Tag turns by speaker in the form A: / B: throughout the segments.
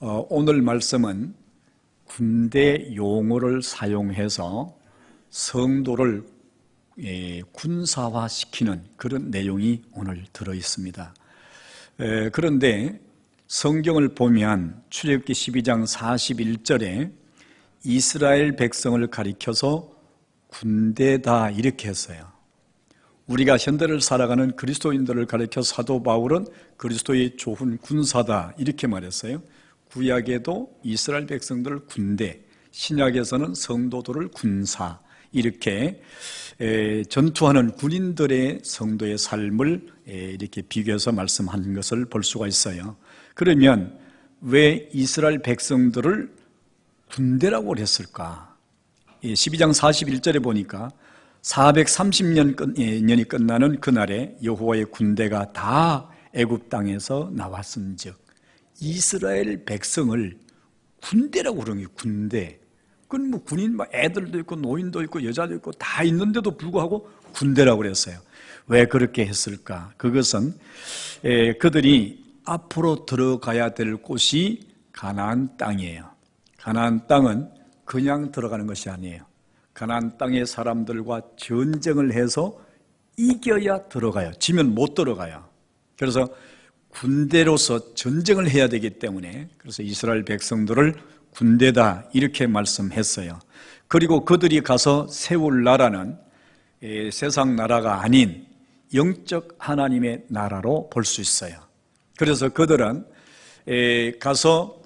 A: 오늘 말씀은 군대 용어를 사용해서 성도를 군사화시키는 그런 내용이 오늘 들어있습니다. 그런데 성경을 보면 출애굽기 12장 41절에 이스라엘 백성을 가리켜서 군대다 이렇게 했어요. 우리가 현대를 살아가는 그리스도인들을 가리켜 사도 바울은 그리스도의 좋은 군사다 이렇게 말했어요. 구약에도 이스라엘 백성들을 군대, 신약에서는 성도들을 군사 이렇게 전투하는 군인들의 성도의 삶을 이렇게 비교해서 말씀한 것을 볼 수가 있어요. 그러면 왜 이스라엘 백성들을 군대라고 했을까? 12장 41절에 보니까 430년이 끝나는 그날에 여호와의 군대가 다 애굽 땅에서 나왔은즉 이스라엘 백성을 군대라고 그러는 거예요. 군대. 그건 뭐 군인 애들도 있고 노인도 있고 여자도 있고 다 있는데도 불구하고 군대라고 그랬어요. 왜 그렇게 했을까? 그것은 그들이 앞으로 들어가야 될 곳이 가나안 땅이에요. 가나안 땅은 그냥 들어가는 것이 아니에요. 가나안 땅의 사람들과 전쟁을 해서 이겨야 들어가요. 지면 못 들어가요. 그래서 군대로서 전쟁을 해야 되기 때문에 그래서 이스라엘 백성들을 군대다 이렇게 말씀했어요. 그리고 그들이 가서 세울 나라는 세상 나라가 아닌 영적 하나님의 나라로 볼 수 있어요. 그래서 그들은 가서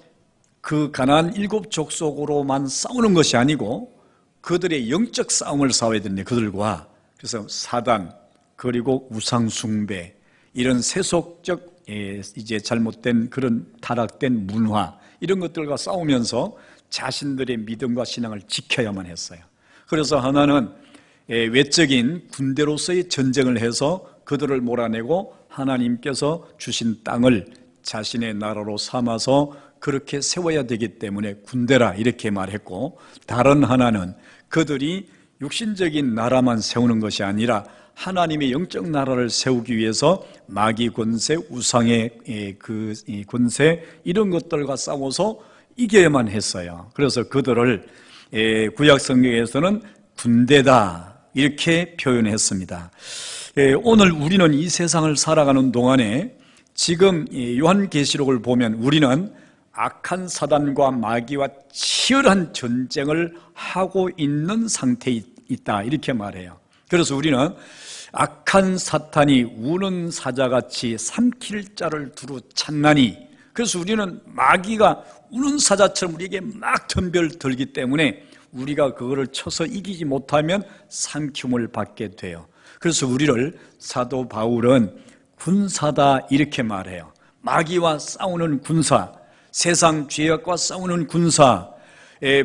A: 그 가나안 7족속으로만 싸우는 것이 아니고 그들의 영적 싸움을 싸워야 되는데 그들과 그래서 사단 그리고 우상 숭배 이런 세속적 이제 잘못된 그런 타락된 문화 이런 것들과 싸우면서 자신들의 믿음과 신앙을 지켜야만 했어요. 그래서 하나는 외적인 군대로서의 전쟁을 해서 그들을 몰아내고 하나님께서 주신 땅을 자신의 나라로 삼아서 그렇게 세워야 되기 때문에 군대라 이렇게 말했고, 다른 하나는 그들이 육신적인 나라만 세우는 것이 아니라 하나님의 영적 나라를 세우기 위해서 마귀 권세, 우상의 그 권세 이런 것들과 싸워서 이겨야만 했어요. 그래서 그들을 구약 성경에서는 군대다 이렇게 표현했습니다. 오늘 우리는 이 세상을 살아가는 동안에 지금 요한계시록을 보면 우리는 악한 사단과 마귀와 치열한 전쟁을 하고 있는 상태에 있다 이렇게 말해요. 그래서 우리는 악한 사탄이 우는 사자같이 삼킬 자를 두루 찾나니, 그래서 우리는 마귀가 우는 사자처럼 우리에게 막 덤벼들기 때문에 우리가 그거를 쳐서 이기지 못하면 삼킴을 받게 돼요. 그래서 우리를 사도 바울은 군사다 이렇게 말해요. 마귀와 싸우는 군사, 세상 죄악과 싸우는 군사,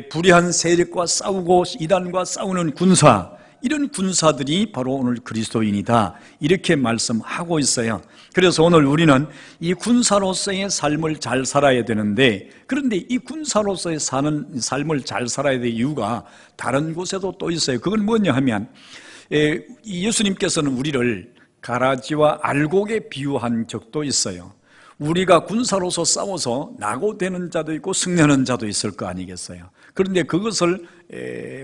A: 불의한 세력과 싸우고 이단과 싸우는 군사, 이런 군사들이 바로 오늘 그리스도인이다 이렇게 말씀하고 있어요. 그래서 오늘 우리는 이 군사로서의 삶을 잘 살아야 되는데, 그런데 이 군사로서의 사는 삶을 잘 살아야 될 이유가 다른 곳에도 또 있어요. 그건 뭐냐 하면 예수님께서는 우리를 가라지와 알곡에 비유한 적도 있어요. 우리가 군사로서 싸워서 낙오되는 자도 있고 승리하는 자도 있을 거 아니겠어요. 그런데 그것을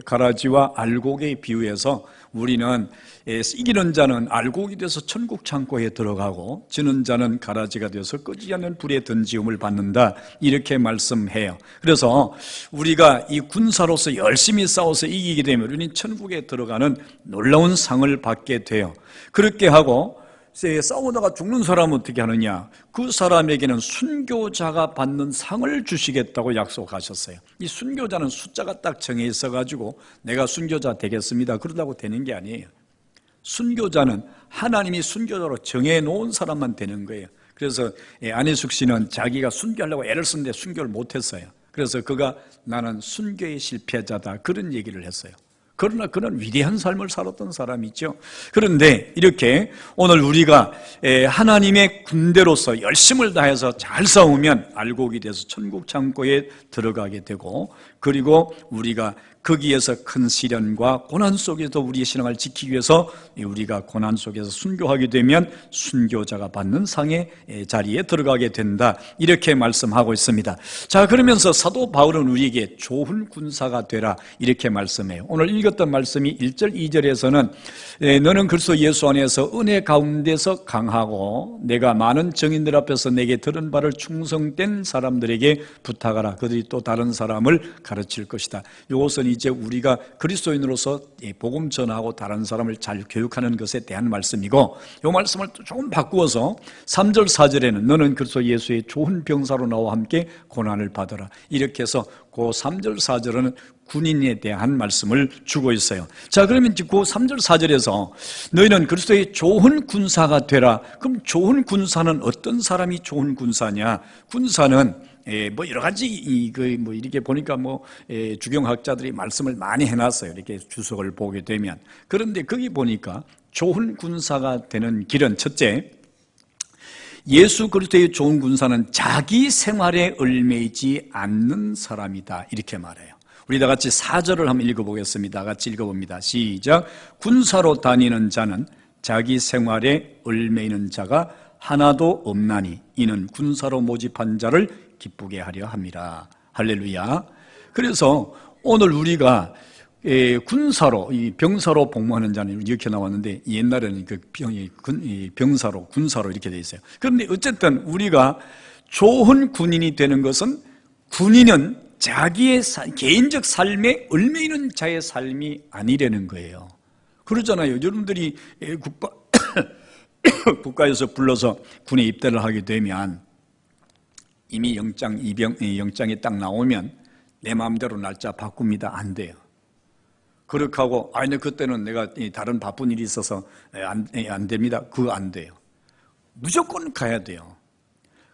A: 가라지와 알곡에 비유해서 우리는 이기는 자는 알곡이 돼서 천국 창고에 들어가고 지는 자는 가라지가 되어서 끄지 않는 불에 던지움을 받는다 이렇게 말씀해요. 그래서 우리가 이 군사로서 열심히 싸워서 이기게 되면 우리는 천국에 들어가는 놀라운 상을 받게 돼요. 그렇게 하고 싸우다가 죽는 사람은 어떻게 하느냐? 그 사람에게는 순교자가 받는 상을 주시겠다고 약속하셨어요. 이 순교자는 숫자가 딱 정해 있어가지고 내가 순교자 되겠습니다 그러다고 되는 게 아니에요. 순교자는 하나님이 순교자로 정해놓은 사람만 되는 거예요. 그래서 안희숙 씨는 자기가 순교하려고 애를 썼는데 순교를 못했어요. 그래서 그가 나는 순교의 실패자다 그런 얘기를 했어요. 그러나 그는 위대한 삶을 살았던 사람이죠. 그런데 이렇게 오늘 우리가 하나님의 군대로서 열심을 다해서 잘 싸우면 알곡이 돼서 천국 창고에 들어가게 되고, 그리고 우리가 거기에서 큰 시련과 고난 속에서 우리의 신앙을 지키기 위해서 우리가 고난 속에서 순교하게 되면 순교자가 받는 상의 자리에 들어가게 된다, 이렇게 말씀하고 있습니다. 자, 그러면서 사도 바울은 우리에게 좋은 군사가 되라 이렇게 말씀해요. 오늘 읽었던 말씀이 1절 2절에서는 너는 그리스도 예수 안에서 은혜 가운데서 강하고 내가 많은 증인들 앞에서 내게 들은 바를 충성된 사람들에게 부탁하라. 그들이 또 다른 사람을 가르칠 것이다. 이것은 이제 우리가 그리스도인으로서 복음 전하고 다른 사람을 잘 교육하는 것에 대한 말씀이고, 이 말씀을 조금 바꾸어서 3절 4절에는 너는 그리스도 예수의 좋은 병사로 나와 함께 고난을 받아라, 이렇게 해서 그 3절 4절은 군인에 대한 말씀을 주고 있어요. 자, 그러면 그 3절 4절에서 너희는 그리스도의 좋은 군사가 되라. 그럼 좋은 군사는 어떤 사람이 좋은 군사냐? 군사는 뭐 여러 가지 이렇게 보니까 주경학자들이 말씀을 많이 해놨어요. 이렇게 주석을 보게 되면. 그런데 거기 보니까 좋은 군사가 되는 길은, 첫째, 예수 그리스도의 좋은 군사는 자기 생활에 얽매이지 않는 사람이다, 이렇게 말해요. 우리 다 같이 4절을 한번 읽어보겠습니다. 같이 읽어봅니다. 시작. 군사로 다니는 자는 자기 생활에 얽매이는 자가 하나도 없나니 이는 군사로 모집한 자를 기쁘게 하려 함이라. 할렐루야. 그래서 오늘 우리가 군사로, 병사로 복무하는 자는 이렇게 나왔는데, 옛날에는 그 병사로, 군사로 이렇게 돼 있어요. 그런데 어쨌든 우리가 좋은 군인이 되는 것은, 군인은 자기의 개인적 삶에 얽매이는 자의 삶이 아니라는 거예요. 그러잖아요. 여러분들이 국가에서 불러서 군에 입대를 하게 되면 이미 영장이 딱 나오면 내 마음대로 날짜 바꿉니다. 안 돼요. 그렇게 하고, 아니, 그때는 내가 다른 바쁜 일이 있어서 안 됩니다. 그거 안 돼요. 무조건 가야 돼요.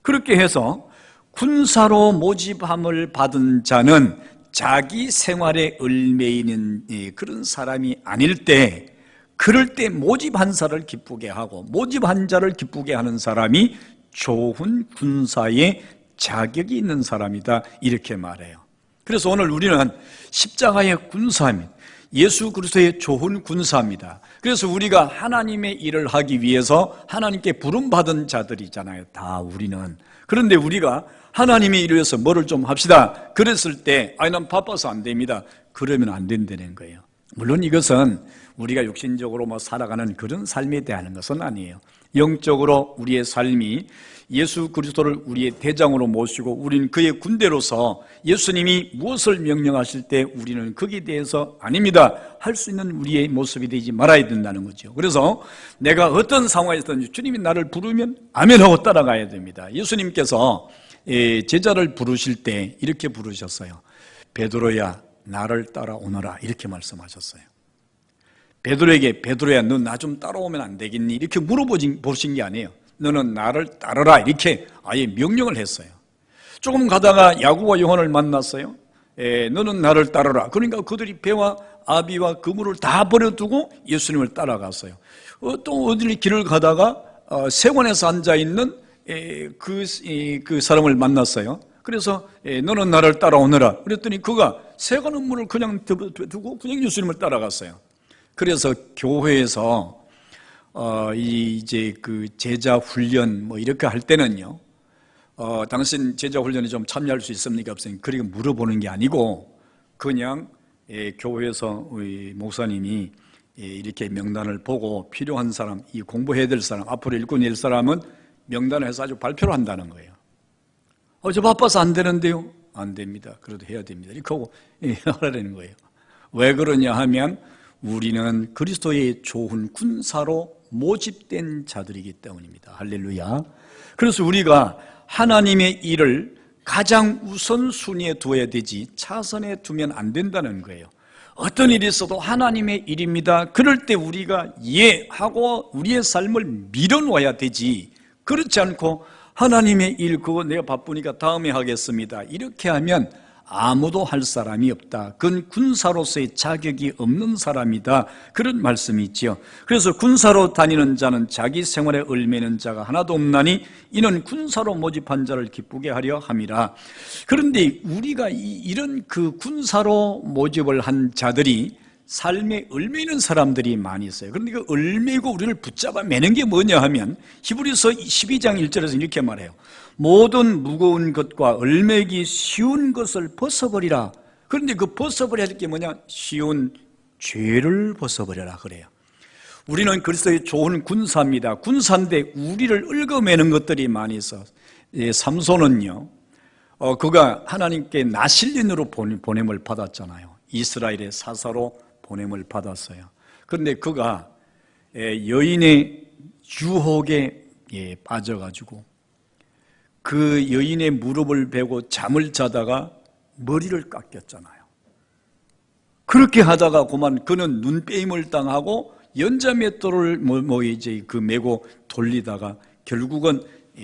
A: 그렇게 해서 군사로 모집함을 받은 자는 자기 생활에 얽매이는 그런 사람이 아닐 때, 그럴 때 모집한 자를 기쁘게 하고, 모집한 자를 기쁘게 하는 사람이 좋은 군사의 자격이 있는 사람이다, 이렇게 말해요. 그래서 오늘 우리는 십자가의 군사입니다. 예수 그리스도의 좋은 군사입니다. 그래서 우리가 하나님의 일을 하기 위해서 하나님께 부름받은 자들이잖아요, 다 우리는. 그런데 우리가 하나님의 일을 위해서 뭐를 좀 합시다, 그랬을 때 난 바빠서 안 됩니다, 그러면 안 된다는 거예요. 물론 이것은 우리가 육신적으로 살아가는 그런 삶에 대한 것은 아니에요. 영적으로 우리의 삶이 예수 그리스도를 우리의 대장으로 모시고 우리는 그의 군대로서 예수님이 무엇을 명령하실 때 우리는 거기에 대해서 아닙니다, 할 수 있는 우리의 모습이 되지 말아야 된다는 거죠. 그래서 내가 어떤 상황에서든지 주님이 나를 부르면 아멘하고 따라가야 됩니다. 예수님께서 제자를 부르실 때 이렇게 부르셨어요. 베드로야, 나를 따라오너라, 이렇게 말씀하셨어요. 베드로에게 베드로야, 너 나 좀 따라오면 안 되겠니? 이렇게 물어보신 게 아니에요. 너는 나를 따르라, 이렇게 아예 명령을 했어요. 조금 가다가 야고보와 요한을 만났어요. 너는 나를 따르라. 그러니까 그들이 배와 아비와 그물을 다 버려두고 예수님을 따라갔어요. 또 어디 길을 가다가 세관에서 앉아있는 그 사람을 만났어요. 그래서 너는 나를 따라오너라 그랬더니 그가 세관 업무를 그냥 두고 그냥 예수님을 따라갔어요. 그래서 교회에서 이제 그 제자 훈련 이렇게 할 때는요, 당신 제자 훈련에 좀 참여할 수 있습니까? 없습니까? 그렇게 물어보는 게 아니고 그냥 교회에서 우리 목사님이 이렇게 명단을 보고 필요한 사람, 이 공부해야 될 사람, 앞으로 읽고 낼 사람은 명단을 해서 아주 발표를 한다는 거예요. 저 바빠서 안 되는데요? 안 됩니다. 그래도 해야 됩니다. 이렇게 하고 하라는 거예요. 왜 그러냐 하면 우리는 그리스도의 좋은 군사로 모집된 자들이기 때문입니다. 할렐루야. 그래서 우리가 하나님의 일을 가장 우선순위에 두어야 되지 차선에 두면 안 된다는 거예요. 어떤 일이 있어도 하나님의 일입니다, 그럴 때 우리가 하고 우리의 삶을 밀어놓아야 되지, 그렇지 않고 하나님의 일 그거 내가 바쁘니까 다음에 하겠습니다, 이렇게 하면 아무도 할 사람이 없다. 그건 군사로서의 자격이 없는 사람이다. 그런 말씀이 있지요. 그래서 군사로 다니는 자는 자기 생활에 얽매이는 자가 하나도 없나니 이는 군사로 모집한 자를 기쁘게 하려 함이라. 그런데 우리가 이런 그 군사로 모집을 한 자들이 삶에 얽매이는 사람들이 많이 있어요. 그런데 그 얽매이고 우리를 붙잡아 매는 게 뭐냐 하면 히브리서 12장 1절에서 이렇게 말해요. 모든 무거운 것과 얽매이기 쉬운 것을 벗어버리라. 그런데 그 벗어버려야 할 게 뭐냐? 쉬운 죄를 벗어버려라 그래요. 우리는 그리스도의 좋은 군사입니다. 군사인데 우리를 얽어매는 것들이 많이 있어. 삼손은요, 그가 하나님께 나실린으로 보냄을 받았잖아요. 이스라엘의 사사로 보냄을 받았어요. 그런데 그가 여인의 유혹에 빠져가지고 그 여인의 무릎을 베고 잠을 자다가 머리를 깎였잖아요. 그렇게 하다가 그만 그는 눈빼임을 당하고 연자맷돌을 메고 돌리다가 결국은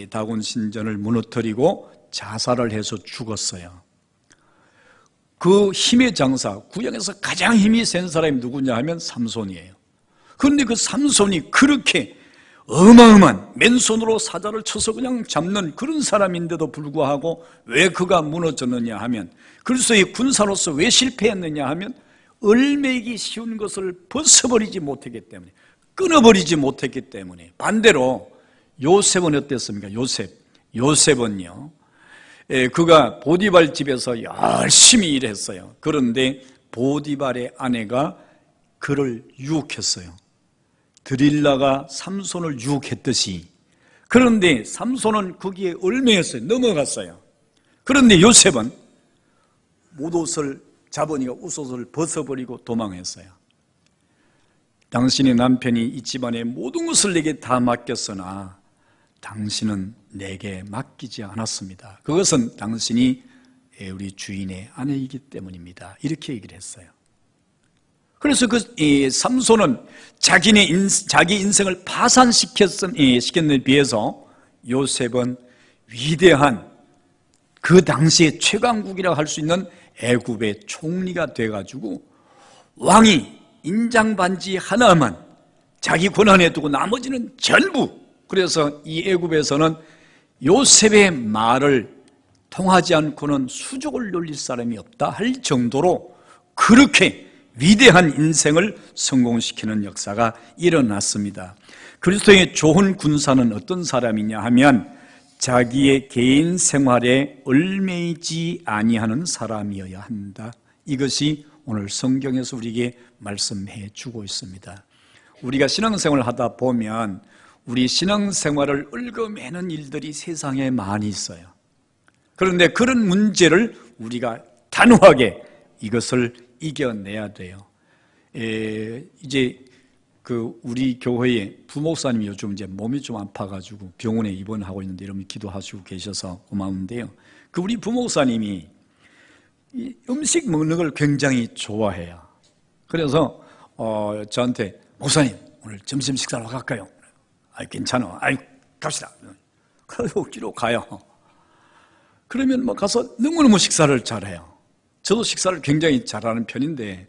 A: 다곤 신전을 무너뜨리고 자살을 해서 죽었어요. 그 힘의 장사, 구약에서 가장 힘이 센 사람이 누구냐 하면 삼손이에요. 그런데 그 삼손이 그렇게 어마어마한 맨손으로 사자를 쳐서 그냥 잡는 그런 사람인데도 불구하고 왜 그가 무너졌느냐 하면, 그리스도의 군사로서 왜 실패했느냐 하면 얽매이기 쉬운 것을 벗어버리지 못했기 때문에, 끊어버리지 못했기 때문에. 반대로 요셉은 어땠습니까? 요셉은요, 그가 보디발 집에서 열심히 일했어요. 그런데 보디발의 아내가 그를 유혹했어요. 드릴라가 삼손을 유혹했듯이. 그런데 삼손은 거기에 얽매였어요. 넘어갔어요. 그런데 요셉은 옷을 잡으니까 옷을 벗어버리고 도망했어요. 당신의 남편이 이 집안의 모든 것을 내게 다 맡겼으나 당신은 내게 맡기지 않았습니다. 그것은 당신이 우리 주인의 아내이기 때문입니다. 이렇게 얘기를 했어요. 그래서 그 삼손은 자기 인생을 파산시켰는 비해서 요셉은 위대한 그 당시의 최강국이라고 할 수 있는 애굽의 총리가 돼가지고 왕이 인장반지 하나만 자기 권한에 두고 나머지는 전부, 그래서 이 애굽에서는 요셉의 말을 통하지 않고는 수족을 놀릴 사람이 없다 할 정도로 그렇게 위대한 인생을 성공시키는 역사가 일어났습니다. 그리스도의 좋은 군사는 어떤 사람이냐 하면 자기의 개인 생활에 얽매이지 아니하는 사람이어야 한다. 이것이 오늘 성경에서 우리에게 말씀해 주고 있습니다. 우리가 신앙생활을 하다 보면 우리 신앙생활을 얽어매는 일들이 세상에 많이 있어요. 그런데 그런 문제를 우리가 단호하게 이것을 이겨내야 돼요. 이제 우리 교회에 부목사님이 요즘 이제 몸이 좀 아파가지고 병원에 입원하고 있는데 여러분 기도하시고 계셔서 고마운데요. 그 우리 부목사님이 이 음식 먹는 걸 굉장히 좋아해요. 그래서 저한테 목사님 오늘 점심 식사로 갈까요? 괜찮아. 갑시다. 그래서 억지로 가요. 그러면 가서 너무너무 식사를 잘해요. 저도 식사를 굉장히 잘하는 편인데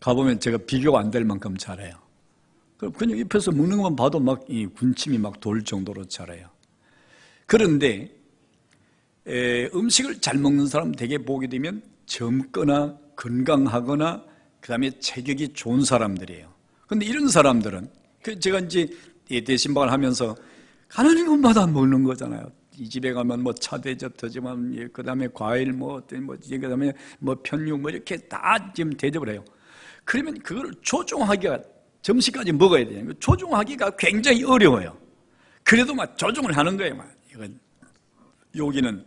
A: 가보면 제가 비교가 안 될 만큼 잘해요. 그냥 옆에서 먹는 것만 봐도 막 이 군침이 막 돌 정도로 잘해요. 그런데 음식을 잘 먹는 사람 되게 보게 되면 젊거나 건강하거나 그 다음에 체격이 좋은 사람들이에요. 그런데 이런 사람들은 제가 이제 대신방을 하면서 가난한 것마다 먹는 거잖아요. 이 집에 가면 차 대접하지만 그 다음에 과일 그 다음에 편육 이렇게 다 지금 대접을 해요. 그러면 그걸 조종하기가 점심까지 먹어야 돼요. 조종하기가 굉장히 어려워요. 그래도 막 조종을 하는 거예요. 이건 여기는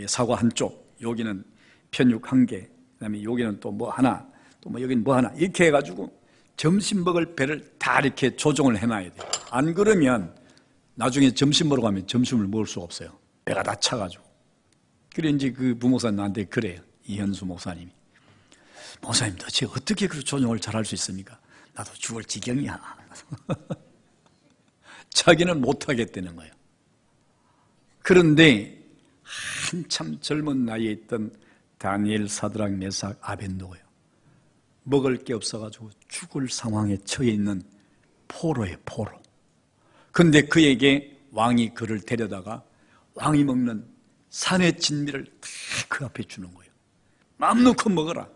A: 사과 한 쪽, 여기는 편육 한 개, 그다음에 여기는 또 뭐 하나, 또 여기는 뭐 하나 이렇게 해가지고 점심 먹을 배를 다 이렇게 조종을 해놔야 돼요. 안 그러면 나중에 점심 먹으러 가면 점심을 먹을 수가 없어요. 배가 다 차가지고. 그래 이제 그 부목사님 나한테 그래요. 이현수 목사님이. 목사님 도대체 어떻게 그 조종을 잘할 수 있습니까? 나도 죽을 지경이야. 자기는 못하겠다는 거예요. 그런데 한참 젊은 나이에 있던 다니엘, 사드락, 메삭, 아벳노고요. 먹을 게 없어가지고 죽을 상황에 처해 있는 포로예요, 포로. 그런데 그에게 왕이 그를 데려다가 왕이 먹는 산의 진미를 다 그 앞에 주는 거예요. 마음 놓고 먹어라.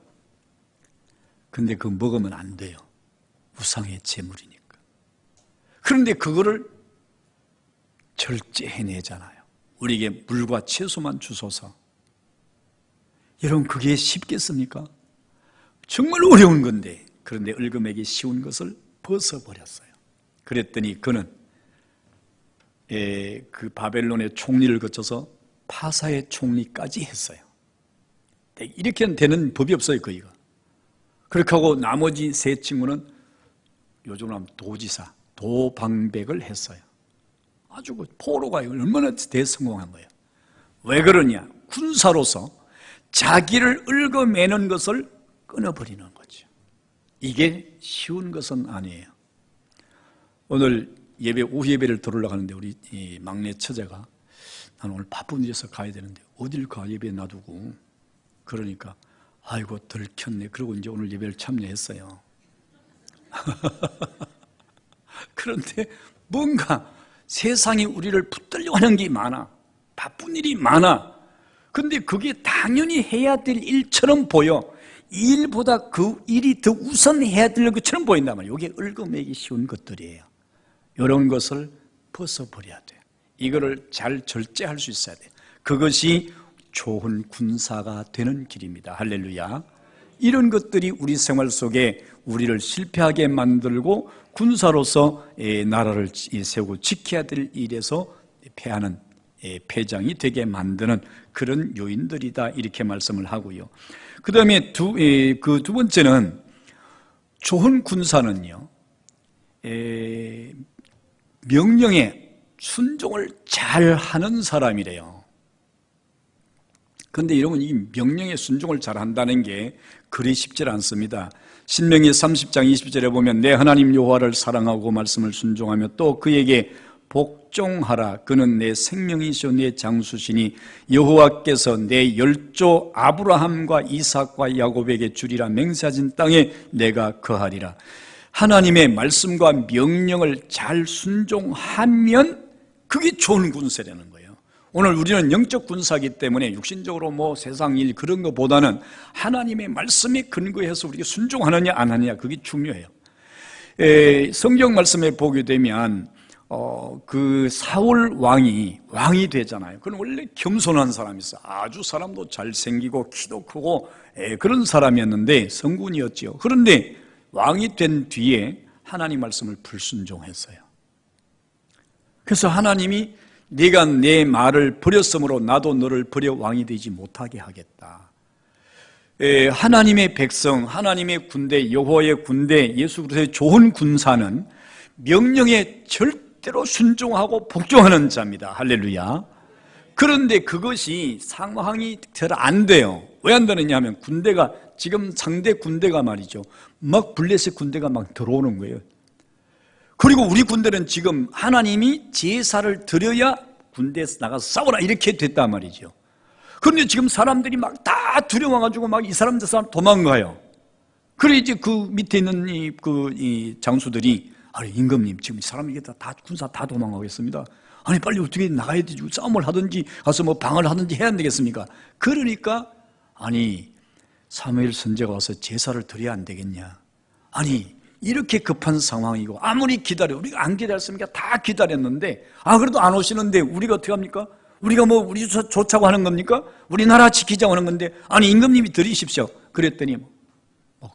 A: 근데 그거 먹으면 안 돼요. 우상의 제물이니까. 그런데 그거를 절제해내잖아요. 우리에게 물과 채소만 주소서. 여러분, 그게 쉽겠습니까? 정말 어려운 건데, 그런데 을금에게 쉬운 것을 벗어버렸어요. 그랬더니 그는 그 바벨론의 총리를 거쳐서 파사의 총리까지 했어요. 이렇게는 되는 법이 없어요, 거기가. 그렇게 하고 나머지 세 친구는 요즘으로 하면 도지사, 도방백을 했어요. 아주 포로가 얼마나 대성공한 거예요. 왜 그러냐? 군사로서 자기를 얽어매는 것을 끊어버리는 거죠. 이게 쉬운 것은 아니에요. 오늘 예배, 오후 예배를 들으려고 하는데 우리 이 막내 처제가 나는 오늘 바쁜 일에서 가야 되는데 어딜 가, 예배 놔두고. 그러니까 아이고 들켰네. 그러고 이제 오늘 예배를 참여했어요. 그런데 뭔가 세상이 우리를 붙들려고 하는 게 많아. 바쁜 일이 많아. 근데 그게 당연히 해야 될 일처럼 보여. 이 일보다 그 일이 더 우선해야 될 것처럼 보인단 말이에요. 이게 얽어매기 쉬운 것들이에요. 이런 것을 벗어버려야 돼요. 이거를 잘 절제할 수 있어야 돼요. 그것이 좋은 군사가 되는 길입니다. 할렐루야. 이런 것들이 우리 생활 속에 우리를 실패하게 만들고 군사로서 나라를 세우고 지켜야 될 일에서 패하는 패장이 되게 만드는 그런 요인들이다, 이렇게 말씀을 하고요. 그 다음에 그 두 번째는 좋은 군사는요, 명령에 순종을 잘 하는 사람이래요. 그런데 여러분, 이 명령에 순종을 잘 한다는 게 그리 쉽지 않습니다. 신명기 30장 20절에 보면 내 하나님 여호와를 사랑하고 말씀을 순종하며 또 그에게 복종하라. 그는 내 생명이시오 내 장수시니 여호와께서 내 열조 아브라함과 이삭과 야곱에게 주리라 맹세하신 땅에 내가 거하리라. 하나님의 말씀과 명령을 잘 순종하면 그게 좋은 군사라는 거예요. 오늘 우리는 영적 군사이기 때문에 육신적으로 뭐 세상 일 그런 것보다는 하나님의 말씀에 근거해서 우리가 순종하느냐 안 하느냐, 그게 중요해요. 성경 말씀에 보게 되면 그 사울 왕이 되잖아요. 그는 원래 겸손한 사람이었어요. 아주 사람도 잘생기고 키도 크고 그런 사람이었는데 성군이었죠. 그런데 왕이 된 뒤에 하나님 말씀을 불순종했어요. 그래서 하나님이 네가 내 말을 버렸으므로 나도 너를 버려 왕이 되지 못하게 하겠다. 하나님의 백성, 하나님의 군대, 여호와의 군대, 예수 그리스도의 좋은 군사는 명령에 절대로 순종하고 복종하는 자입니다. 할렐루야. 그런데 그것이 상황이 잘 안 돼요. 왜 안 되느냐 하면 군대가 지금 상대 군대가 말이죠, 막 블레셋 군대가 막 들어오는 거예요. 그리고 우리 군대는 지금 하나님이 제사를 드려야 군대에서 나가서 싸우라 이렇게 됐단 말이죠. 그런데 지금 사람들이 막 다 두려워가지고 막 이 사람 저 사람 도망가요. 그래 이제 그 밑에 있는 이 장수들이 아니 임금님 지금 이 사람이 다 군사 다 도망가겠습니다. 아니 빨리 어떻게 나가야 되지, 싸움을 하든지 가서 뭐 방을 하든지 해야 안 되겠습니까? 그러니까 아니 사무엘 선지자가 와서 제사를 드려야 안 되겠냐. 아니 이렇게 급한 상황이고 아무리 기다려, 우리가 안 기다렸습니까? 다 기다렸는데 그래도 안 오시는데 우리가 어떻게 합니까? 우리가 뭐 우리 좋자고 하는 겁니까? 우리나라 지키자고 하는 건데 아니 임금님이 드리십시오. 그랬더니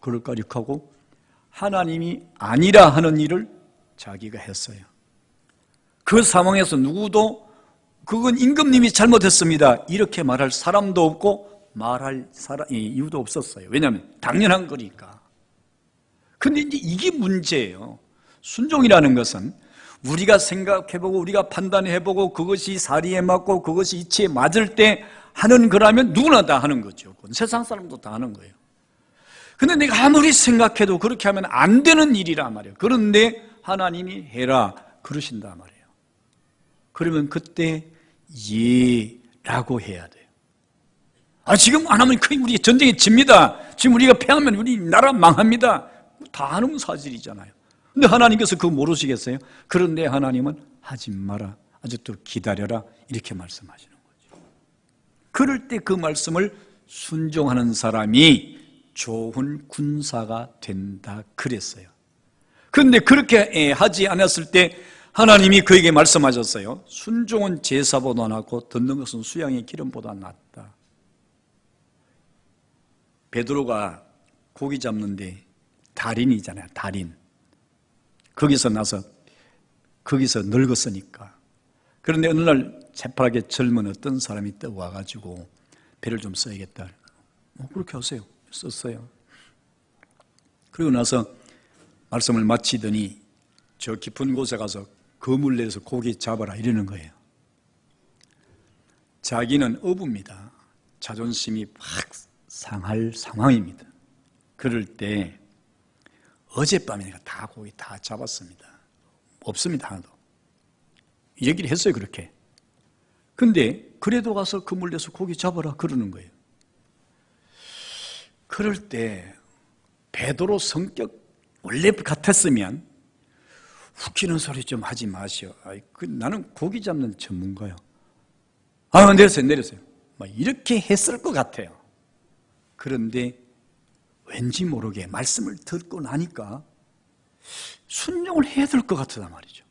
A: 그럴까 하고 하나님이 아니라 하는 일을 자기가 했어요. 그 상황에서 누구도 그건 임금님이 잘못했습니다 이렇게 말할 사람도 없고 말할 이유도 없었어요. 왜냐하면 당연한 거니까. 근데 이제 이게 문제예요. 순종이라는 것은 우리가 생각해보고 우리가 판단해보고 그것이 사리에 맞고 그것이 이치에 맞을 때 하는 거라면 누구나 다 하는 거죠. 세상 사람도 다 하는 거예요. 근데 내가 아무리 생각해도 그렇게 하면 안 되는 일이란 말이에요. 그런데 하나님이 해라 그러신단 말이에요. 그러면 그때 예라고 해야 돼요. 지금 안 하면 거의 우리 전쟁에 집니다. 지금 우리가 패하면 우리 나라 망합니다. 다 아는 사실이잖아요. 근데 하나님께서 그거 모르시겠어요? 그런데 하나님은 하지 마라, 아직도 기다려라, 이렇게 말씀하시는 거죠. 그럴 때 그 말씀을 순종하는 사람이 좋은 군사가 된다 그랬어요. 그런데 그렇게 하지 않았을 때 하나님이 그에게 말씀하셨어요. 순종은 제사보다 낫고 듣는 것은 수양의 기름보다 낫다. 베드로가 고기 잡는데 달인이잖아요. 달인. 거기서 늙었으니까. 그런데 어느 날 새파랗게 젊은 어떤 사람이 떠와가지고 배를 좀 써야겠다. 그렇게 하세요. 썼어요. 그리고 나서 말씀을 마치더니 저 깊은 곳에 가서 그물 내서 고기 잡아라 이러는 거예요. 자기는 어부입니다. 자존심이 확 상할 상황입니다. 그럴 때 어젯밤에 내가 다 고기 다 잡았습니다. 없습니다, 하나도. 얘기를 했어요, 그렇게. 근데 그래도 가서 그물 내서 고기 잡아라 그러는 거예요. 그럴 때 베드로 성격 원래 같았으면 웃기는 소리 좀 하지 마시오. 나는 고기 잡는 전문가요. 내렸어요. 이렇게 했을 것 같아요. 그런데 왠지 모르게 말씀을 듣고 나니까 순종을 해야 될 것 같단 말이죠.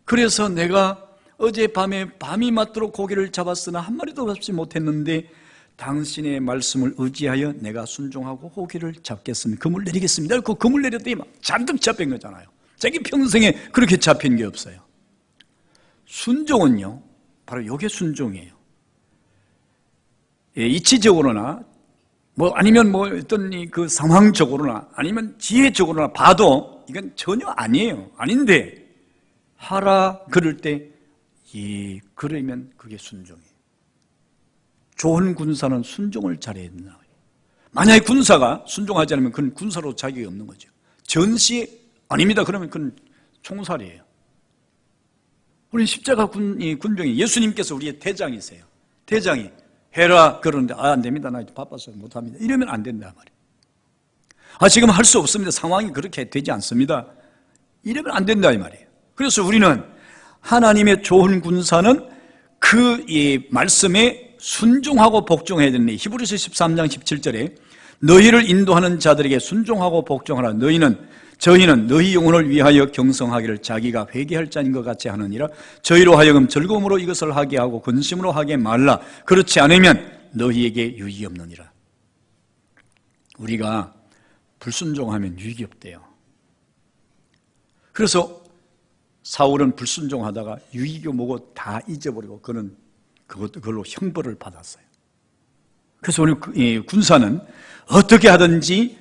A: 그래서 내가 어젯밤에 밤이 맞도록 고기를 잡았으나 한 마리도 잡지 못했는데 당신의 말씀을 의지하여 내가 순종하고 고기를 잡겠습니다. 그물 내리겠습니다. 그 그물 내렸더니 잔뜩 잡힌 거잖아요. 자기 평생에 그렇게 잡힌 게 없어요. 순종은요, 바로 이게 순종이에요. 이치적으로나 아니면 어떤 그 상황적으로나 아니면 지혜적으로나 봐도 이건 전혀 아니에요. 아닌데 하라 그럴 때 그러면 그게 순종이에요. 좋은 군사는 순종을 잘해야 된다. 만약에 군사가 순종하지 않으면 그건 군사로 자격이 없는 거죠. 전시 아닙니다. 그러면 그건 총살이에요. 우리 십자가 군병이 예수님께서 우리의 대장이세요. 대장이 해라 그러는데 안 됩니다. 나 바빠서 못합니다. 이러면 안 된다 말이에요. 지금 할 수 없습니다. 상황이 그렇게 되지 않습니다. 이러면 안 된다 이 말이에요. 그래서 우리는 하나님의 좋은 군사는 그 말씀에 순종하고 복종해야 되는데 히브리서 13장 17절에 너희를 인도하는 자들에게 순종하고 복종하라. 저희는 너희 영혼을 위하여 경성하기를 자기가 회개할 자인 것 같이 하느니라. 저희로 하여금 즐거움으로 이것을 하게 하고 근심으로 하게 말라. 그렇지 않으면 너희에게 유익이 없느니라. 우리가 불순종하면 유익이 없대요. 그래서 사울은 불순종하다가 유익이 뭐고 다 잊어버리고 그걸로 형벌을 받았어요. 그래서 우리 군사는 어떻게 하든지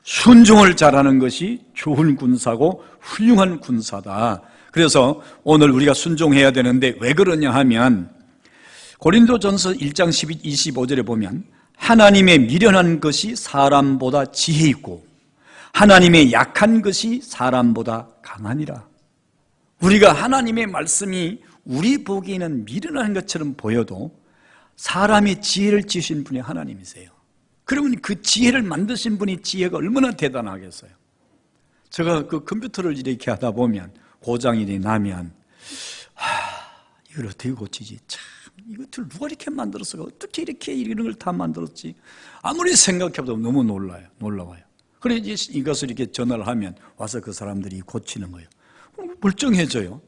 A: 순종을 잘하는 것이 좋은 군사고 훌륭한 군사다. 그래서 오늘 우리가 순종해야 되는데 왜 그러냐 하면 고린도전서 1장 25절에 보면 하나님의 미련한 것이 사람보다 지혜 있고 하나님의 약한 것이 사람보다 강하니라. 우리가 하나님의 말씀이 우리 보기에는 미련한 것처럼 보여도 사람의 지혜를 지으신 분이 하나님이세요. 그러면 그 지혜를 만드신 분이 지혜가 얼마나 대단하겠어요. 제가 그 컴퓨터를 이렇게 하다 보면 고장이 나면 이걸 어떻게 고치지? 참 이것들 누가 이렇게 만들었어? 어떻게 이렇게 이런 걸 다 만들었지? 아무리 생각해도 너무 놀라워요. 그래 이것을 이렇게 전화를 하면 와서 그 사람들이 고치는 거예요. 멀쩡해져요.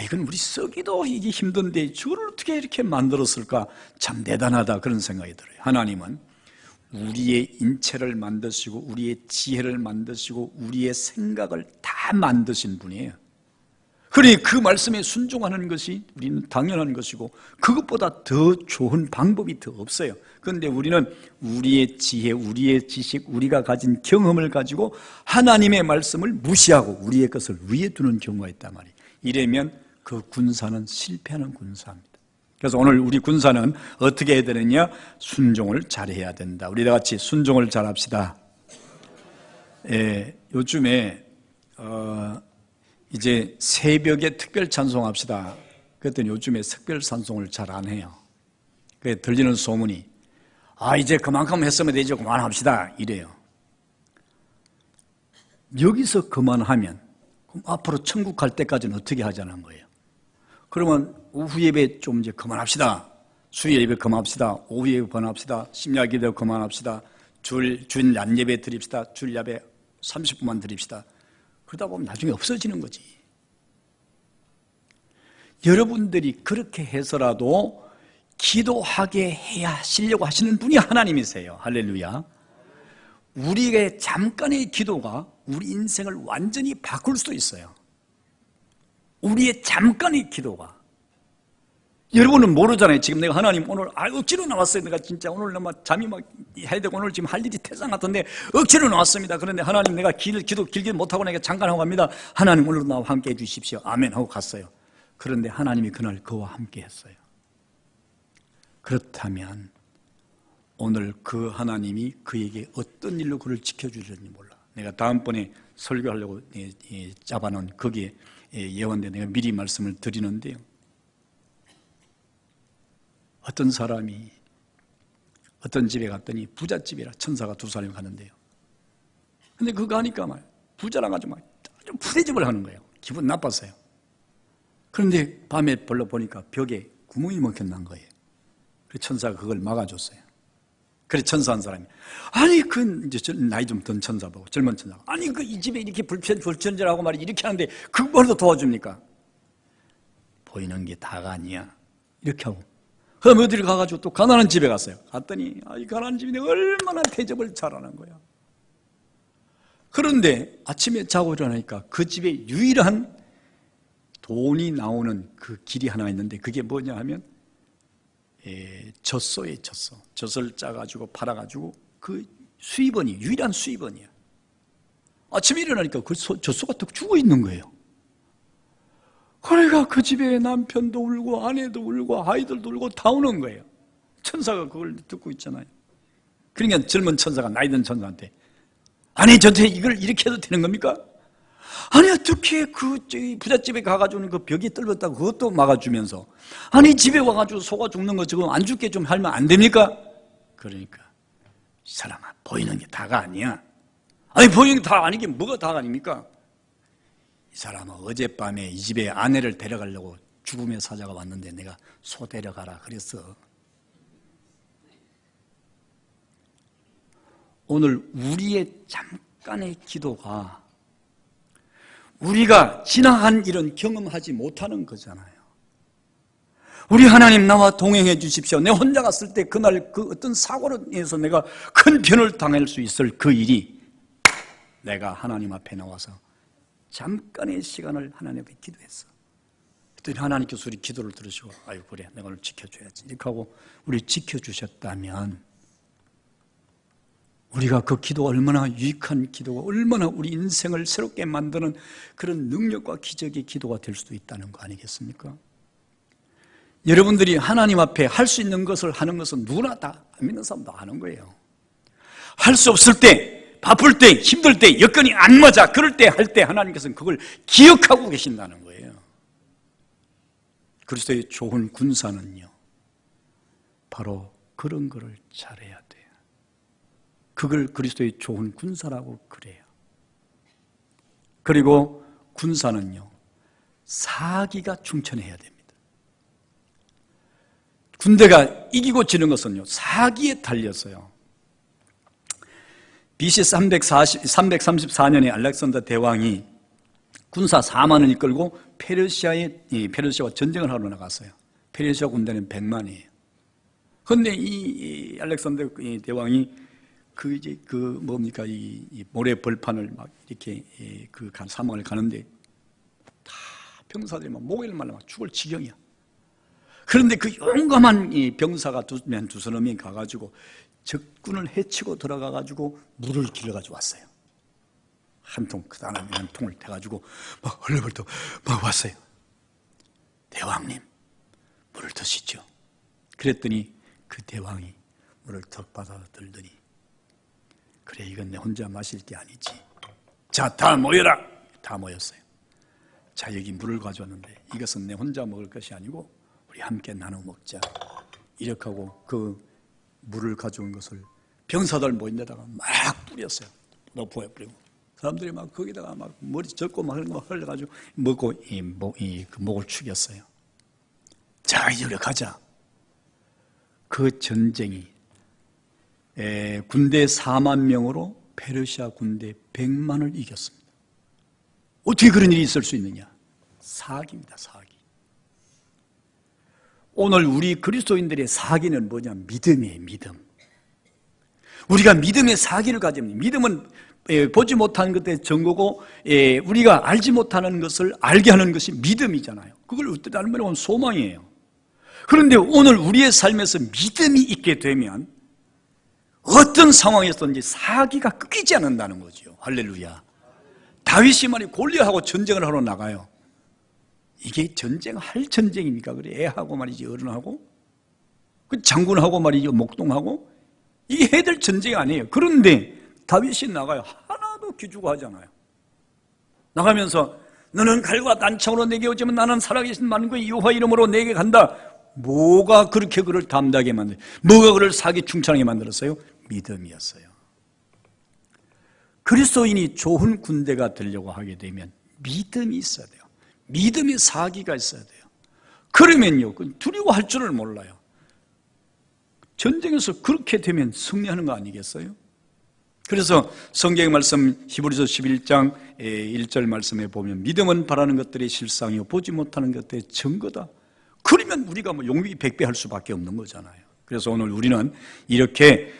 A: 이건 우리 쓰기도 이게 힘든데 저걸 어떻게 이렇게 만들었을까? 참 대단하다 그런 생각이 들어요. 하나님은 우리의 인체를 만드시고 우리의 지혜를 만드시고 우리의 생각을 다 만드신 분이에요. 그러니 그 말씀에 순종하는 것이 우리는 당연한 것이고 그것보다 더 좋은 방법이 더 없어요. 그런데 우리는 우리의 지혜, 우리의 지식, 우리가 가진 경험을 가지고 하나님의 말씀을 무시하고 우리의 것을 위에 두는 경우가 있단 말이에요. 이러면 그 군사는 실패하는 군사입니다. 그래서 오늘 우리 군사는 어떻게 해야 되느냐? 순종을 잘해야 된다. 우리 다 같이 순종을 잘합시다. 요즘에 이제 새벽에 특별 찬송합시다. 그랬더니 요즘에 특별 찬송을 잘 안 해요. 그 들리는 소문이 이제 그만큼 했으면 되죠. 그만합시다. 이래요. 여기서 그만하면 그럼 앞으로 천국 갈 때까지는 어떻게 하자는 거예요? 그러면 오후 예배 좀 이제 그만합시다. 수요 예배 그만합시다. 오후 예배 그만합시다. 심야 기도 그만합시다. 주일 난 예배 드립시다. 주일 예배 30분만 드립시다. 그러다 보면 나중에 없어지는 거지. 여러분들이 그렇게 해서라도 기도하게 해야 하시려고 하시는 분이 하나님이세요. 할렐루야. 우리의 잠깐의 기도가 우리 인생을 완전히 바꿀 수도 있어요. 우리의 잠깐의 기도가. 여러분은 모르잖아요. 지금 내가 하나님 오늘 억지로 나왔어요. 내가 진짜 오늘 너무 잠이 막 해야 되고 오늘 지금 할 일이 태산 같은데 억지로 나왔습니다. 그런데 하나님 내가 기도 길게 못하고 내가 잠깐 하고 갑니다. 하나님 오늘도 나와 함께 해주십시오. 아멘 하고 갔어요. 그런데 하나님이 그날 그와 함께 했어요. 그렇다면 오늘 그 하나님이 그에게 어떤 일로 그를 지켜주실지 몰라. 내가 다음번에 설교하려고 잡아놓은 거기에 예언대 내가 미리 말씀을 드리는데요. 어떤 사람이 어떤 집에 갔더니 부잣집이라 천사가 두 사람이 가는데요. 근데 그거 하니까 막 부자라 가지고 막 좀 푸대접을 하는 거예요. 기분 나빴어요. 그런데 밤에 벌러 보니까 벽에 구멍이 먹혀난 거예요. 그래서 천사가 그걸 막아줬어요. 그래서 천사 한 사람이 이제 나이 좀 든 천사 보고 젊은 천사가 이 집에 이렇게 불편절하고 말이 이렇게 하는데 그걸도 도와줍니까? 보이는 게 다가 아니야. 이렇게 하고 그럼 어디를 가가지고 또 가난한 집에 갔어요. 갔더니 이 가난한 집이 얼마나 대접을 잘하는 거야. 그런데 아침에 자고 일어나니까 그 집에 유일한 돈이 나오는 그 길이 하나 있는데 그게 뭐냐 하면 젖소에 젖소. 젖을 짜가지고 팔아가지고 그 수입원이 유일한 수입원이야. 아침에 일어나니까 그 젖소가 또 죽어 있는 거예요. 그러니까 그 집에 남편도 울고 아내도 울고 아이들도 울고 다 우는 거예요. 천사가 그걸 듣고 있잖아요. 그러니까 젊은 천사가 나이 든 천사한테 전체 이걸 이렇게 해도 되는 겁니까? 어떻게 그 부잣집에 가가지고 그 벽이 뚫렸다고 그것도 막아주면서 집에 와가지고 소가 죽는 거 지금 안 죽게 좀 하면 안 됩니까? 그러니까 이 사람아 보이는 게 다가 아니야. 보이는 게 다 아니게 뭐가 다가 아닙니까? 이 사람은 어젯밤에 이 집에 아내를 데려가려고 죽음의 사자가 왔는데 내가 소 데려가라 그랬어. 오늘 우리의 잠깐의 기도가 우리가 지나간 일은 경험하지 못하는 거잖아요. 우리 하나님 나와 동행해 주십시오. 내 혼자 갔을 때 그날 그 어떤 사고로 인해서 내가 큰 변을 당할 수 있을 그 일이 내가 하나님 앞에 나와서 잠깐의 시간을 하나님 앞에 기도했어. 그랬더니 하나님께서 우리 기도를 들으시고 그래 내가 오늘 지켜줘야지 이렇게 하고 우리 지켜주셨다면 우리가 그 기도가 얼마나 유익한 기도가 얼마나 우리 인생을 새롭게 만드는 그런 능력과 기적의 기도가 될 수도 있다는 거 아니겠습니까? 여러분들이 하나님 앞에 할 수 있는 것을 하는 것은 누구나 다 안 믿는 사람도 하는 거예요. 할 수 없을 때, 바쁠 때, 힘들 때, 여건이 안 맞아 그럴 때 할 때 하나님께서는 그걸 기억하고 계신다는 거예요. 그리스도의 좋은 군사는요 바로 그런 거를 잘해야 돼요. 그걸 그리스도의 좋은 군사라고 그래요. 그리고 군사는요 사기가 충천해야 됩니다. 군대가 이기고 지는 것은요 사기에 달렸어요. BC 334년에 알렉산더 대왕이 군사 4만을 이끌고 페르시아와 전쟁을 하러 나갔어요. 페르시아 군대는 100만이에요. 그런데 이 알렉산더 대왕이 이 모래 벌판을 막 이렇게 그 사막을 가는데 다 병사들이 막 목을 말라 막 죽을 지경이야. 그런데 그 용감한 이 병사가 두 서너 명이 가가지고 적군을 해치고 들어가가지고 물을 길러가지고 왔어요. 한 통, 그 다음에 한 통을 대가지고 막 헐레벌떡 막 왔어요. 대왕님, 물을 드시죠. 그랬더니 그 대왕이 물을 턱 받아 들더니 그래 이건 내 혼자 마실 게 아니지. 자, 다 모여라. 다 모였어요. 자, 여기 물을 가져왔는데 이것은 내 혼자 먹을 것이 아니고 우리 함께 나눠 먹자. 이렇게 하고 그 물을 가져온 것을 병사들 모인 데다가 막 뿌렸어요. 부어 뿌리고 사람들이 막 거기다가 막 머리 젖고 막 그런 거 흘려가지고 먹고 그 목을 축였어요. 자, 이제 우리 가자. 그 전쟁이 군대 4만 명으로 페르시아 군대 100만을 이겼습니다. 어떻게 그런 일이 있을 수 있느냐? 사기입니다, 사기. 오늘 우리 그리스도인들의 사기는 뭐냐? 믿음이에요, 믿음. 우리가 믿음의 사기를 가지면, 믿음은 보지 못하는 것에 증거고, 우리가 알지 못하는 것을 알게 하는 것이 믿음이잖아요. 그걸 어떻게 알면 소망이에요. 그런데 오늘 우리의 삶에서 믿음이 있게 되면 어떤 상황에서든지 사기가 끊기지 않는다는 거죠. 할렐루야. 다윗이 말이 골리앗하고 전쟁을 하러 나가요. 이게 전쟁할 전쟁입니까? 그래, 애하고 말이지, 어른하고, 그 장군하고 말이지, 목동하고, 이게 해야 될 전쟁이 아니에요. 그런데 다윗이 나가요. 하나도 기죽어 하잖아요. 나가면서 너는 칼과 단창으로 내게 오지만 나는 살아계신 만군의 여호와 이름으로 내게 간다. 뭐가 그렇게 그를 담대하게 만들어요? 뭐가 그를 사기 충천하게 만들었어요? 믿음이었어요. 그리스도인이 좋은 군대가 되려고 하게 되면 믿음이 있어야 돼요. 믿음의 사기가 있어야 돼요. 그러면요, 두려워할 줄을 몰라요. 전쟁에서 그렇게 되면 승리하는 거 아니겠어요? 그래서 성경의 말씀 히브리서 11장 1절 말씀에 보면 믿음은 바라는 것들의 실상이요 보지 못하는 것들의 증거다. 그러면 우리가 뭐 용기 100배 할 수밖에 없는 거잖아요. 그래서 오늘 우리는 이렇게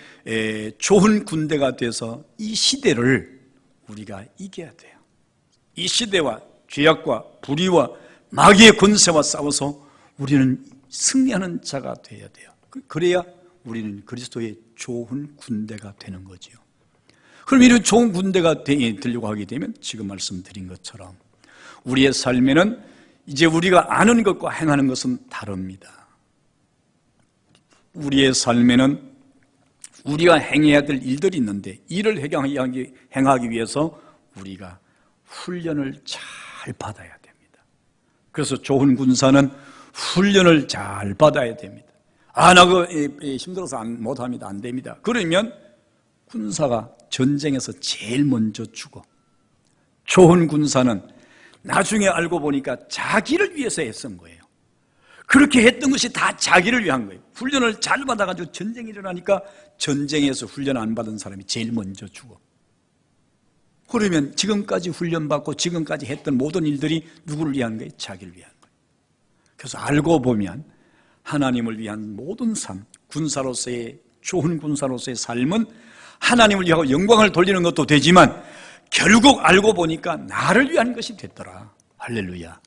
A: 좋은 군대가 돼서 이 시대를 우리가 이겨야 돼요. 이 시대와 죄악과 불의와 마귀의 권세와 싸워서 우리는 승리하는 자가 되어야 돼요. 그래야 우리는 그리스도의 좋은 군대가 되는 거죠. 그럼 이런 좋은 군대가 되려고 하게 되면 지금 말씀드린 것처럼 우리의 삶에는 이제 우리가 아는 것과 행하는 것은 다릅니다. 우리의 삶에는 우리가 행해야 될 일들이 있는데 이를 행하기 위해서 우리가 훈련을 잘 받아야 됩니다. 그래서 좋은 군사는 훈련을 잘 받아야 됩니다. 나 그거 힘들어서 못합니다. 안 됩니다. 그러면 군사가 전쟁에서 제일 먼저 죽어. 좋은 군사는 나중에 알고 보니까 자기를 위해서 애쓴 거예요. 그렇게 했던 것이 다 자기를 위한 거예요. 훈련을 잘 받아가지고 전쟁이 일어나니까 전쟁에서 훈련 안 받은 사람이 제일 먼저 죽어. 그러면 지금까지 훈련받고 지금까지 했던 모든 일들이 누구를 위한 거예요? 자기를 위한 거예요. 그래서 알고 보면 하나님을 위한 모든 삶, 군사로서의 좋은 군사로서의 삶은 하나님을 위하고 영광을 돌리는 것도 되지만 결국 알고 보니까 나를 위한 것이 됐더라. 할렐루야.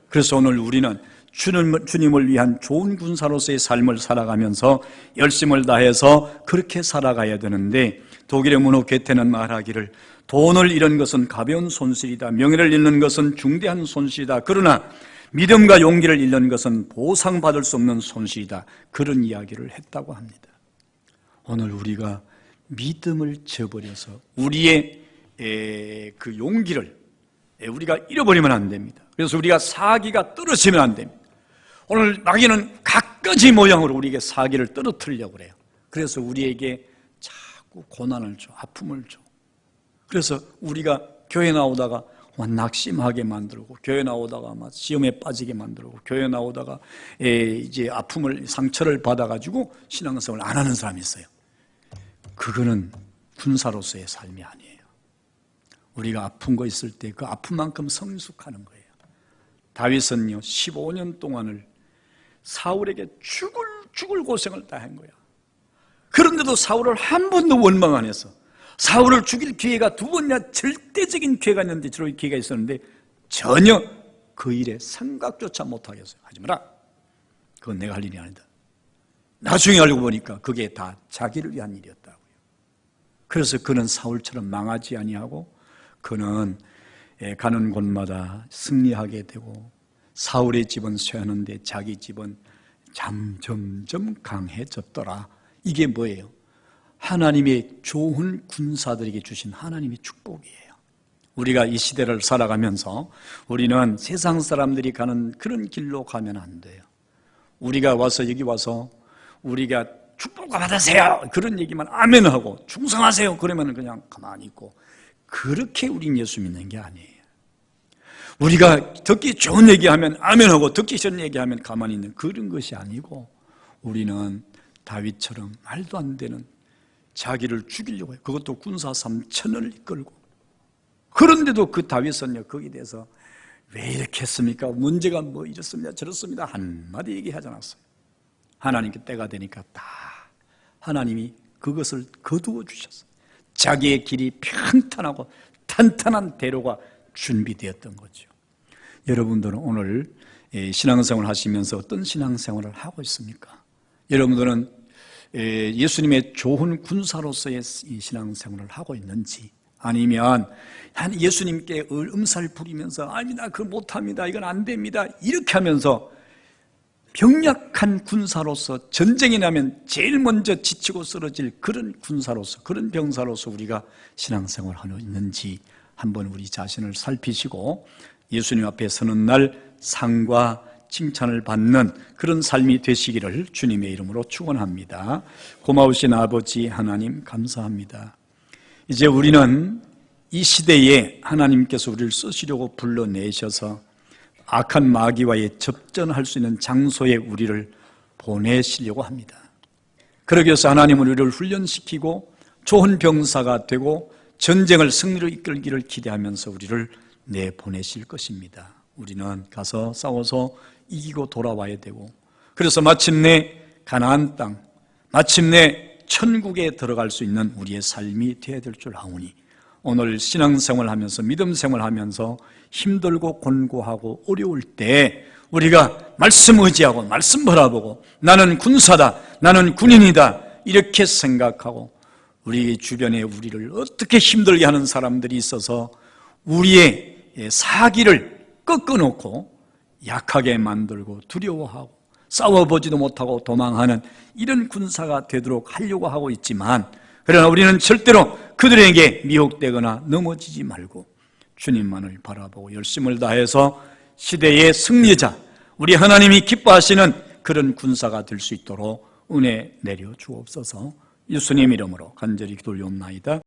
A: 그래서 오늘 우리는 주님을 위한 좋은 군사로서의 삶을 살아가면서 열심을 다해서 그렇게 살아가야 되는데 독일의 문호 괴테는 말하기를 돈을 잃은 것은 가벼운 손실이다. 명예를 잃는 것은 중대한 손실이다. 그러나 믿음과 용기를 잃는 것은 보상받을 수 없는 손실이다. 그런 이야기를 했다고 합니다. 오늘 우리가 믿음을 저버려서 우리의 그 용기를 우리가 잃어버리면 안 됩니다. 그래서 우리가 사기가 떨어지면 안 됩니다. 오늘 마귀는 갖가지 모양으로 우리에게 사기를 떨어뜨리려고 그래요. 그래서 우리에게 자꾸 고난을 줘, 아픔을 줘. 그래서 우리가 교회 나오다가 낙심하게 만들고, 교회 나오다가 막 시험에 빠지게 만들고, 교회 나오다가 이제 아픔을, 상처를 받아가지고 신앙생활을 안 하는 사람이 있어요. 그거는 군사로서의 삶이 아니에요. 우리가 아픈 거 있을 때 그 아픔만큼 성숙하는 거예요. 다윗은요 15년 동안을 사울에게 죽을 고생을 다 한 거야. 그런데도 사울을 한 번도 원망 안 했어. 사울을 죽일 기회가 두 번이나 절대적인 기회가 있는데, 저런 기회가 있었는데 전혀 그 일에 생각조차 못하겠어요. 하지 마라. 그건 내가 할 일이 아니다. 나중에 알고 보니까 그게 다 자기를 위한 일이었다고요. 그래서 그는 사울처럼 망하지 아니하고 그는 가는 곳마다 승리하게 되고, 사울의 집은 쇠하는데 자기 집은 점점 강해졌더라. 이게 뭐예요? 하나님의 좋은 군사들에게 주신 하나님의 축복이에요. 우리가 이 시대를 살아가면서 우리는 세상 사람들이 가는 그런 길로 가면 안 돼요. 우리가 와서 여기 와서 우리가 축복을 받으세요 그런 얘기만 아멘하고 충성하세요 그러면 그냥 가만히 있고, 그렇게 우린 예수 믿는 게 아니에요. 우리가 듣기 좋은 얘기하면 아멘하고 듣기 싫은 얘기하면 가만히 있는 그런 것이 아니고, 우리는 다윗처럼 말도 안 되는 자기를 죽이려고 해요. 그것도 군사 3,000을 이끌고. 그런데도 그 다윗은요, 거기에 대해서 왜 이렇게 했습니까? 문제가 뭐 이렇습니다 저렇습니다 한마디 얘기하지 않았어요. 하나님께 때가 되니까 다 하나님이 그것을 거두어 주셨어요. 자기의 길이 평탄하고 탄탄한 대로가 준비되었던 거죠. 여러분들은 오늘 신앙생활을 하시면서 어떤 신앙생활을 하고 있습니까? 여러분들은 예수님의 좋은 군사로서의 신앙생활을 하고 있는지, 아니면 예수님께 음살 부리면서 아니 나 그걸 못합니다 이건 안 됩니다 이렇게 하면서 병약한 군사로서, 전쟁이 나면 제일 먼저 지치고 쓰러질 그런 군사로서, 그런 병사로서 우리가 신앙생활을 하고 있는지 한번 우리 자신을 살피시고 예수님 앞에 서는 날 상과 칭찬을 받는 그런 삶이 되시기를 주님의 이름으로 축원합니다. 고마우신 아버지 하나님 감사합니다. 이제 우리는 이 시대에 하나님께서 우리를 쓰시려고 불러내셔서 악한 마귀와의 접전할 수 있는 장소에 우리를 보내시려고 합니다. 그러기 위해서 하나님은 우리를 훈련시키고 좋은 병사가 되고 전쟁을 승리로 이끌기를 기대하면서 우리를 내보내실 것입니다. 우리는 가서 싸워서 이기고 돌아와야 되고, 그래서 마침내 가나안 땅, 마침내 천국에 들어갈 수 있는 우리의 삶이 되어야 될 줄 아오니, 오늘 신앙생활하면서 믿음생활하면서 힘들고 곤고하고 어려울 때 우리가 말씀 의지하고 말씀 바라보고 나는 군사다, 나는 군인이다 이렇게 생각하고, 우리 주변에 우리를 어떻게 힘들게 하는 사람들이 있어서 우리의 사기를 꺾어놓고 약하게 만들고 두려워하고 싸워보지도 못하고 도망하는 이런 군사가 되도록 하려고 하고 있지만, 그러나 우리는 절대로 그들에게 미혹되거나 넘어지지 말고 주님만을 바라보고 열심을 다해서 시대의 승리자, 우리 하나님이 기뻐하시는 그런 군사가 될 수 있도록 은혜 내려 주옵소서. 예수님 이름으로 간절히 기도 올리옵나이다.